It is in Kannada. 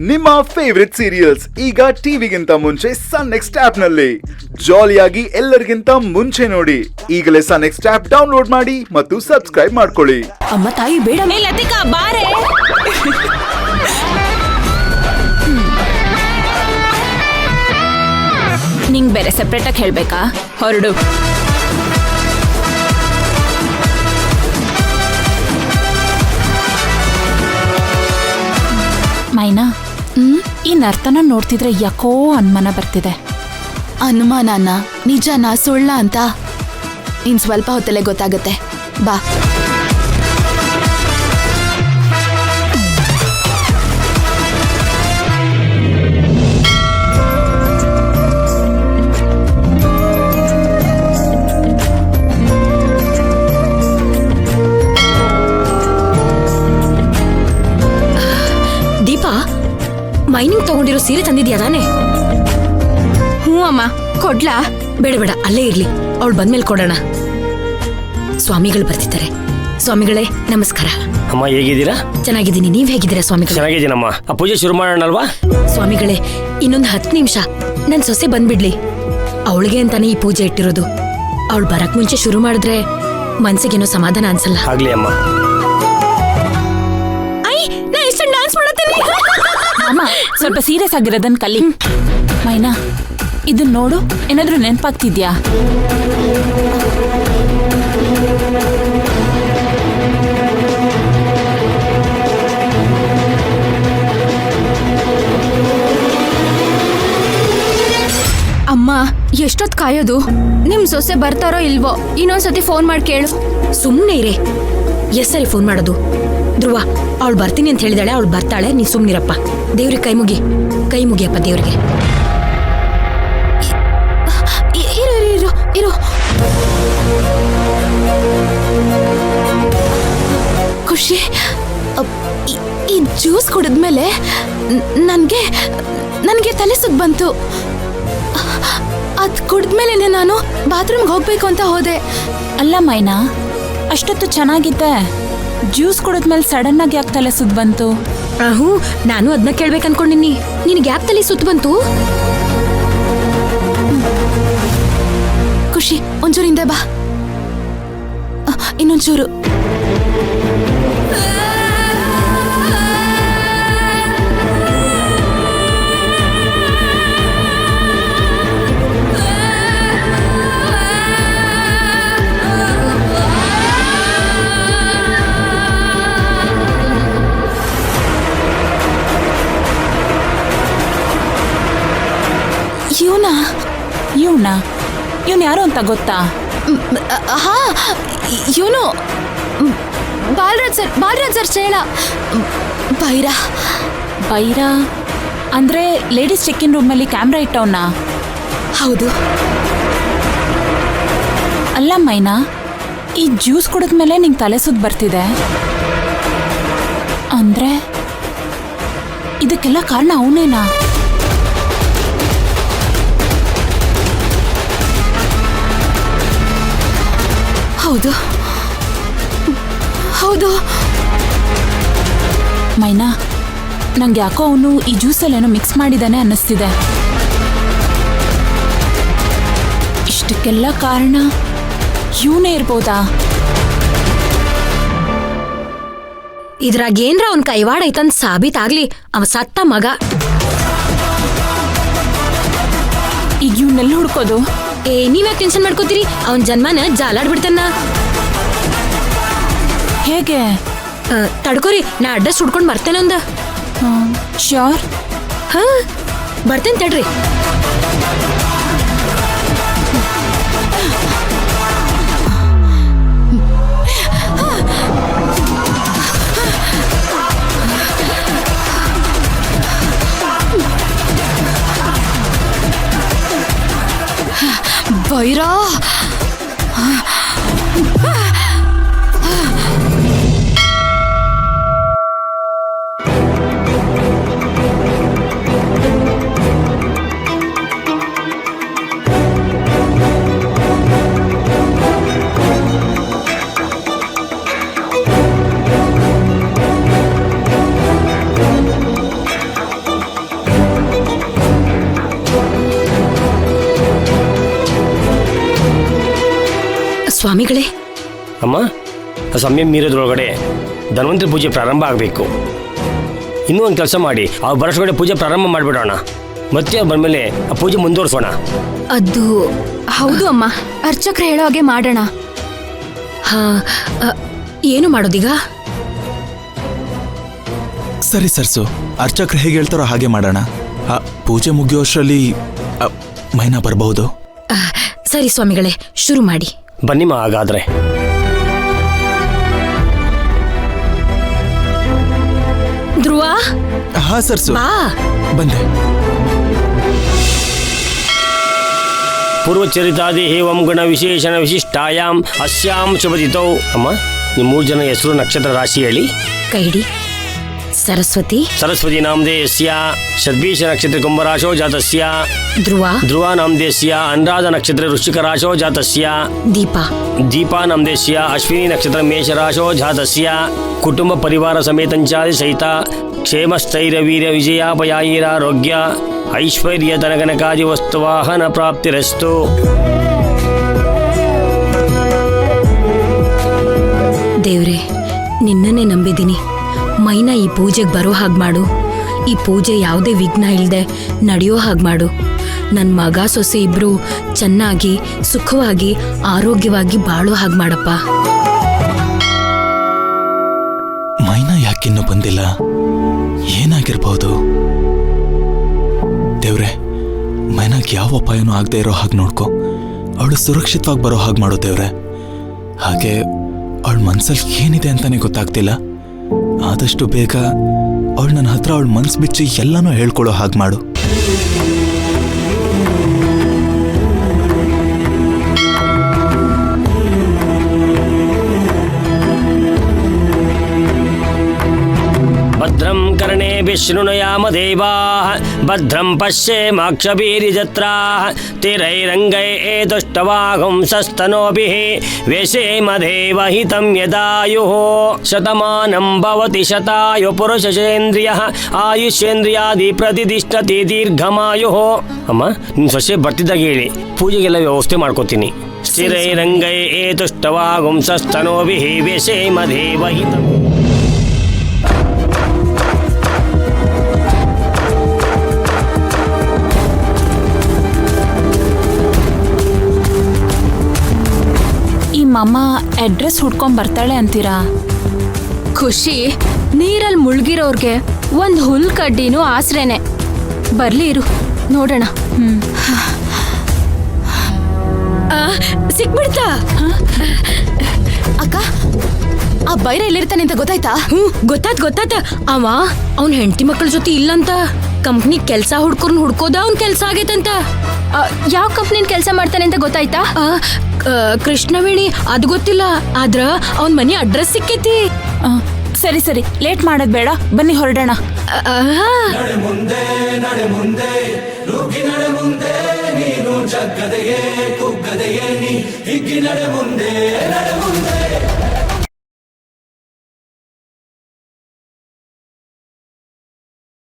ನಿಮ್ಮ ಫೇವರಿಟ್ ಸೀರಿಯಲ್ಸ್ ಈಗ ಟಿವಿಗಿಂತ ಮುಂಚೆ ಸನ್ ನೆಕ್ಸ್ಟ್ ಆಪ್ ನಲ್ಲಿ ಜಾಲಿಯಾಗಿ ಎಲ್ಲರಿಗಿಂತ ಮುಂಚೆ ನೋಡಿ. ಈಗಲೇ ಸನ್ ನೆಕ್ಸ್ಟ್ ಆಪ್ ಡೌನ್ಲೋಡ್ ಮಾಡಿ ಮತ್ತು ಸಬ್ಸ್ಕ್ರೈಬ್ ಮಾಡ್ಕೊಳ್ಳಿ. ಅಮ್ಮ ತಾಯಿ ಬೇಡ ಲತಿಕಾ ಬಾರೆ. ನಿಂಗ್ ಬೇರೆ ಸೆಪರೇಟ್ ಆಗಿ ಹೇಳ್ಬೇಕಾ? ಹೊರಡು. ಮೈನಾ, ಈ ನರ್ತನ ನೋಡ್ತಿದ್ರೆ ಯಾಕೋ ಅನುಮಾನ ಬರ್ತಿದೆ. ಅನುಮಾನನ ನಿಜನಾ ಸುಳ್ಳ ಅಂತ ಇನ್ ಸ್ವಲ್ಪ ಹೊತ್ತಲ್ಲೇ ಗೊತ್ತಾಗತ್ತೆ. ಬಾ. ಮೈನಿಂಗ್ ತಗೊಂಡಿರೋ ಸೀರೆ ತಂದಿದ್ಯಾ ತಾನೆ? ಹ್ಞೂ ಅಮ್ಮ. ಕೊಡ್ಲಾ? ಬೇಡ ಬೇಡ, ಅಲ್ಲೇ ಇರ್ಲಿ. ಅವಳು ಬಂದ್ಮೇಲೆ ಕೊಡೋಣ. ಸ್ವಾಮಿಗಳು ಬರ್ತಿದ್ದಾರೆ. ಸ್ವಾಮಿಗಳೇ ನಮಸ್ಕಾರ. ಅಮ್ಮ ಹೇಗಿದ್ದೀರಾ? ಚೆನ್ನಾಗಿದ್ದೀನಿ. ನೀವ್ ಹೇಗಿದ್ದೀರಾ ಸ್ವಾಮಿಗಳೇ? ಚೆನ್ನಾಗಿದ್ದೀನಮ್ಮ. ಆ ಪೂಜೆ ಶುರು ಮಾಡೋಣಲ್ವಾ? ಸ್ವಾಮಿಗಳೇ ಇನ್ನೊಂದು 10 ನಿಮಿಷ ನನ್ ಸೊಸೆ ಬಂದ್ಬಿಡ್ಲಿ. ಅವಳಿಗೆ ಅಂತಾನೆ ಈ ಪೂಜೆ ಇಟ್ಟಿರೋದು. ಅವಳು ಬರಕ್ ಮುಂಚೆ ಶುರು ಮಾಡಿದ್ರೆ ಮನ್ಸಿಗೇನೋ ಸಮಾಧಾನ ಅನ್ಸಲ್ಲ. ಆಗ್ಲಿ ಅಮ್ಮ. ನಾ ಎಷ್ಟು ಡಾನ್ಸ್ ಮಾಡತ್ತೀನಿ. ಅಮ್ಮ ಸ್ವಲ್ಪ ಸೀರಿಯಸ್ ಆಗಿರೋದನ್ನ ಕಲಿ. ಮೈನಾ, ಇದನ್ನ ನೋಡು, ಏನಾದ್ರೂ ನೆನಪಾಗ್ತಿದ್ಯಾ? ಅಮ್ಮ ಎಷ್ಟೊತ್ತು ಕಾಯೋದು? ನಿಮ್ ಸೊಸೆ ಬರ್ತಾರೋ ಇಲ್ವೋ ಇನ್ನೊಂದ್ಸತಿ ಫೋನ್ ಮಾಡಿ ಕೇಳು. ಸುಮ್ನೆ ಇರೇ. ಎಸ್ ಸರಿ ಫೋನ್ ಮಾಡೋದು. ಧ್ರುವ, ಅವಳು ಬರ್ತೀನಿ ಅಂತ ಹೇಳಿದಾಳೆ. ಅವಳು ಬರ್ತಾಳೆ, ನೀ ಸುಮ್ನಿರಪ್ಪ. ದೇವ್ರಿಗೆ ಕೈ ಮುಗಿಯಪ್ಪ ದೇವ್ರಿಗೆ. ಇರು ಖುಷಿ, ಈ ಜ್ಯೂಸ್ ಕುಡಿದ್ಮೇಲೆ ನನ್ಗೆ ತಲೆ ಸುತ್ತ ಬಂತು. ಅದ್ ಕುಡಿದ್ಮೇಲೆ ನಾನು ಬಾತ್ರೂಮ್ಗೆ ಹೋಗ್ಬೇಕು ಅಂತ ಹೋದೆ. ಅಲ್ಲ ಮೈನಾ, ಅಷ್ಟೊತ್ತು ಚೆನ್ನಾಗಿದ್ದೆ. ಜ್ಯೂಸ್ ಕುಡಿದ್ಮೇಲೆ ಸಡನ್ ಆಗಿ ಯಾಕೆ ತಲೆ ಸುತ್ತ ಬಂತು? ಹ್ಞೂ, ನಾನು ಅದನ್ನ ಕೇಳ್ಬೇಕು ಅನ್ಕೊಂಡಿನಿ. ನಿನಗೆ ಯಾಕೆ ತಲೆ ಸುತ್ತ ಬಂತು? ಖುಷಿ, ಒಂಚೂರು ಹಿಂದೆ ಬಾ. ಇನ್ನೊಂಚೂರು. ಇವನು ಯಾರು ಅಂತ ಗೊತ್ತಾ? ಹಾ, ಇವನು ಬಾಲರಾಜ್ ಸರ್ ಚೇಳ. ಬೈರಾ ಅಂದ್ರೆ ಲೇಡೀಸ್ ಚೆಕ್ ಇನ್ ರೂಮ್ ಅಲ್ಲಿ ಕ್ಯಾಮ್ರಾ ಇಟ್ಟವನ್ನ? ಹೌದು. ಅಲ್ಲ ಮೈನಾ, ಈ ಜ್ಯೂಸ್ ಕುಡಿದ್ಮೇಲೆ ನಿಂಗೆ ತಲೆ ಸುತ್ತ ಬರ್ತಿದೆ ಅಂದ್ರೆ ಇದಕ್ಕೆಲ್ಲ ಕಾರಣ ಅವನೇನಾ? ಹೌದು. ಮೈನಾ, ನಂಗೆ ಯಾಕೋ ಅವನು ಈ ಜ್ಯೂಸಲ್ಲೇನೋ ಮಿಕ್ಸ್ ಮಾಡಿದಾನೆ ಅನ್ನಿಸ್ತಿದೆ. ಇಷ್ಟಕ್ಕೆಲ್ಲ ಕಾರಣ ಇವನೇ ಇರ್ಬೋದಾ? ಇದ್ರಾಗೇನ್ರ ಅವನ್ ಕೈವಾಡ ಐತಂದ್ ಸಾಬೀತಾಗ್ಲಿ. ಅವ ಸತ್ತ ಮಗ. ಈಗ ಇವನ್ನೆಲ್ಲ ಹುಡ್ಕೋದು? ನೀವ್ಯಾಕೆ ಟೆನ್ಷನ್ ಮಾಡ್ಕೋತೀರಿ? ಅವನ್ ಜನ್ಮನ ಜಾಲಾಡ್ಬಿಡ್ತಾನ. ಹೇಗೆ? ತಡ್ಕೋರಿ, ನಾ ಅಡ್ರೆಸ್ ಹುಡ್ಕೊಂಡ್ ಬರ್ತೇನೆ ಒಂದ. ಶ್ಯೂರ್? ಹಾ, ಬರ್ತೇನೆ ತಡ್ರಿ. ಬೈರಾ, ಸ್ವಾಮಿಗಳೇ, ಅಮ್ಮ, ಆ ಸಮಯ ಮೀರೋದ್ರೊಳಗಡೆ ಧನ್ವಂತರಿ ಪೂಜೆ ಪ್ರಾರಂಭ ಆಗಬೇಕು. ಇನ್ನೂ ಒಂದು ಕೆಲಸ ಮಾಡಿ, ಅವ್ರು ಬರೋಷ್ಟೊಳಗಡೆ ಪೂಜೆ ಪ್ರಾರಂಭ ಮಾಡಿಬಿಡೋಣ. ಮತ್ತೆ ಅವ್ರು ಬಂದಮೇಲೆ ಆ ಪೂಜೆ ಮುಂದುವರಿಸೋಣ. ಅದು ಹೌದು ಅಮ್ಮ, ಅರ್ಚಕ್ರು ಹೇಳೋ ಹಾಗೆ ಮಾಡೋಣ. ಹಾ, ಏನು ಮಾಡೋದೀಗ? ಸರಿ ಸರ್ಸು, ಅರ್ಚಕ್ರು ಹೇಗೆ ಹೇಳ್ತಾರೋ ಹಾಗೆ ಮಾಡೋಣ. ಪೂಜೆ ಮುಗಿಯೋಷ್ಟರಲ್ಲಿ ಮೈನಾ ಬರಬಹುದು. ಸರಿ ಸ್ವಾಮಿಗಳೇ, ಶುರು ಮಾಡಿ. ಬನ್ನಿಮ್ಮ ಹಾಗಾದ್ರೆ. ಧ್ರುವ, ಹಾ ಸರ್ಸು, ಬಾ. ಬಂದೆ. ಪೂರ್ವಚರಿತಾದಿ ಹೇವಂ ಗುಣ ವಿಶೇಷಣ ವಿಶಿಷ್ಟಾಯಾಮ್ ಅಸ್ಯಾಂ ಶುಭದಿತೌ. ಅಮ್ಮ, ನಿಮ್ಮ 3 ಜನ ಹೆಸರು, ನಕ್ಷತ್ರ, ರಾಶಿ ಹೇಳಿ. ಕೈ ಹಿಡಿ. ಸರಸ್ವತಿ, ಸರಸ್ವತಿ ನಾಮಧೇಯಸ್ಯ ಷಡ್ಬೀಜ ನಕ್ಷತ್ರ ಕುಂಭರಾಶೋ ಜಾತಸ್ಯ. ಧ್ರುವ, ಧ್ರುವ ನಾಮಧೇಯಸ್ಯ ಅನುರಾಧ ನಕ್ಷತ್ರ ವೃಶ್ಚಿಕ ರಾಶೋ ಜಾತಸ್ಯ. ದೀಪಾ, ದೀಪಾ ನಾಮಧೇಯಸ್ಯ ಅಶ್ವಿನಿ ನಕ್ಷತ್ರ ಮೇಷರಾಶೋ ಜಾತಸ್ಯ. ಕುಟುಂಬ ಪರಿವಾರ ಸಮೇತಂಚಾದಿ ಸಹಿತ ಕ್ಷೇಮಸ್ಥೈರ್ಯ ವೀರ್ಯ ವಿಜಯಾಪಯಾಯಿರಾರೋಗ್ಯ ಐಶ್ವರ್ಯ ಧನಗನಕಾದಿ ವಸ್ತುವಾಹನ ಪ್ರಾಪ್ತಿರಸ್ತು. ದೇವ್ರೆ, ನಿನ್ನನ್ನೇ ನಂಬಿದ್ದೀನಿ. ಮೈನಾ ಈ ಪೂಜೆಗೆ ಬರೋ ಹಾಗೆ ಮಾಡು. ಈ ಪೂಜೆ ಯಾವುದೇ ವಿಘ್ನ ಇಲ್ಲದೆ ನಡೆಯೋ ಹಾಗೆ ಮಾಡು. ನನ್ನ ಮಗ ಸೊಸೆ ಇಬ್ರು ಚೆನ್ನಾಗಿ ಸುಖವಾಗಿ ಆರೋಗ್ಯವಾಗಿ ಬಾಳೋ ಹಾಗೆ ಮಾಡಪ್ಪ. ಮೈನಾ ಯಾಕಿನ್ನೂ ಬಂದಿಲ್ಲ? ಏನಾಗಿರ್ಬಹುದು? ದೇವ್ರೆ, ಮೈನಾಗ್ ಯಾವ ಅಪಾಯನೂ ಆಗದೆ ಇರೋ ಹಾಗೆ ನೋಡ್ಕೊ. ಅವಳು ಸುರಕ್ಷಿತವಾಗಿ ಬರೋ ಹಾಗೆ ಮಾಡು ದೇವ್ರೆ. ಹಾಗೆ ಅವಳ ಮನ್ಸಲ್ಲಿ ಏನಿದೆ ಅಂತಾನೆ ಗೊತ್ತಾಗ್ತಿಲ್ಲ. ಆದಷ್ಟು ಬೇಗ ಅವಳು ನನ್ನ ಹತ್ರ ಅವಳ ಮನ್ಸು ಬಿಚ್ಚಿ ಎಲ್ಲನೂ ಹೇಳ್ಕೊಳ್ಳೋ ಹಾಗೆ ಮಾಡು. ಭದ್ರಂ ಕರ್ಣೇಭಿಃ ಶೃಣುಯಾಮ ದೇವಾಃ ಭದ್ರಂ ಪಶ್ಯೇಮಾಕ್ಷಭೀರ್ಯಜತ್ರಾಃ ಸ್ಥಿರೈರಂಗೈಸ್ತುಷ್ಟವಾಗುಂಸಸ್ತನೂಭಿಃ ವ್ಯಸೇಮ ದೇವಹಿತಂ ಯದಾಯುಃ ಶತಮಾನಂ ಭವತಿ ಶತಾಯು ಪುರುಷೇಂದ್ರಿಯಃ ಆಯುಷ್ಯೇಂದ್ರಿಯಾದಿ ಪ್ರತಿಷ್ಠತಿ ದೀರ್ಘಮಾಯುಃ. ಅಮ್ಮ, ನಿಮ್ಮ ಸೊಸೆ ಬರ್ತಿದ್ದಾಗ ಹೇಳಿ, ಪೂಜೆಗೆಲ್ಲ ವ್ಯವಸ್ಥೆ ಮಾಡ್ಕೋತೀನಿ. ಸ್ಥಿರೈರಂಗೈಸ್ತುಷ್ಟವಾಗುಂಸಸ್ತನೂಭಿಃ ವ್ಯಸೇಮ ದೇವಹಿತಂ. ಈ ಮಮ್ಮ ಅಡ್ರೆಸ್ ಹುಡ್ಕೊಂಡ್ ಬರ್ತಾಳೆ ಅಂತೀರಾ? ಖುಷಿ, ನೀರಲ್ಲಿ ಮುಳುಗಿರೋರ್ಗೆ ಒಂದ್ ಹುಲ್ ಕಡ್ಡಿನೂ ಆಶ್ರೇನೆ. ಬರ್ಲಿ ಇರು, ನೋಡೋಣ. ಸಿಕ್ಬಿಡ್ತಾ? ಅಕ್ಕ, ಆ ಬೈರ ಎಲ್ಲಿರ್ತಾನೆ ಅಂತ ಗೊತ್ತಾಯ್ತಾ? ಗೊತ್ತಾತ. ಅವ ಅವ್ನ ಹೆಂಡತಿ ಮಕ್ಕಳ ಜೊತೆ ಇಲ್ಲಂತ. ಕಂಪ್ನಿ ಕೆಲ್ಸ ಹುಡ್ಕೋದ ಅವ್ನ ಕೆಲ್ಸ ಆಗೈತಂತ. ಯಾವ ಕಂಪ್ನಿನ ಕೆಲಸ ಮಾಡ್ತಾನೆ ಅಂತ ಗೊತ್ತಾಯ್ತಾ? ಕೃಷ್ಣವೇಣಿ, ಅದು ಗೊತ್ತಿಲ್ಲ. ಆದ್ರ ಅವನ್ ಮನೆ ಅಡ್ರೆಸ್ ಸಿಕ್ಕೈತಿ. ಸರಿ ಸರಿ, ಲೇಟ್ ಮಾಡೋದ್ ಬೇಡ, ಬನ್ನಿ ಹೊರಡೋಣ. ಮುಂದೆ